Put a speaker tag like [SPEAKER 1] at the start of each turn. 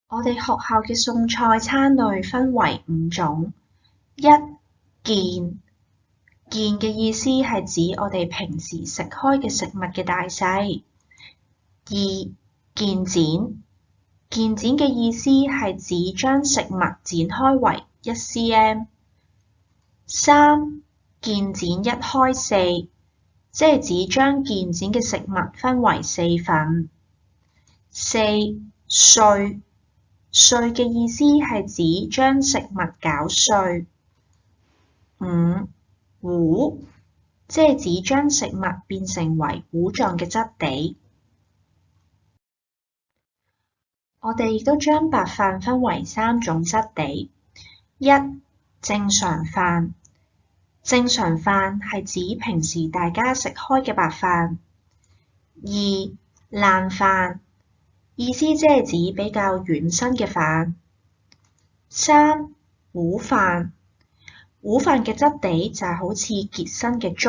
[SPEAKER 1] 我哋學校嘅餸菜餐類分為5種：一、件，件嘅意思係指我哋平時食開嘅食物嘅大細；二、件剪，件剪嘅意思係指將食物剪開為1cm；三、件剪一開四，即係指將件剪嘅食物分為4份；四、碎，碎嘅意思係指將食物攪碎；五、糊，即係指將食物變成為糊狀嘅質地。我哋亦都將白飯分為3種質地：一、正常飯，正常飯係指平時大家食開嘅白飯；二、爛飯，意思即係指比較軟身嘅飯；三、糊飯，糊飯嘅質地就係好似結身嘅粥。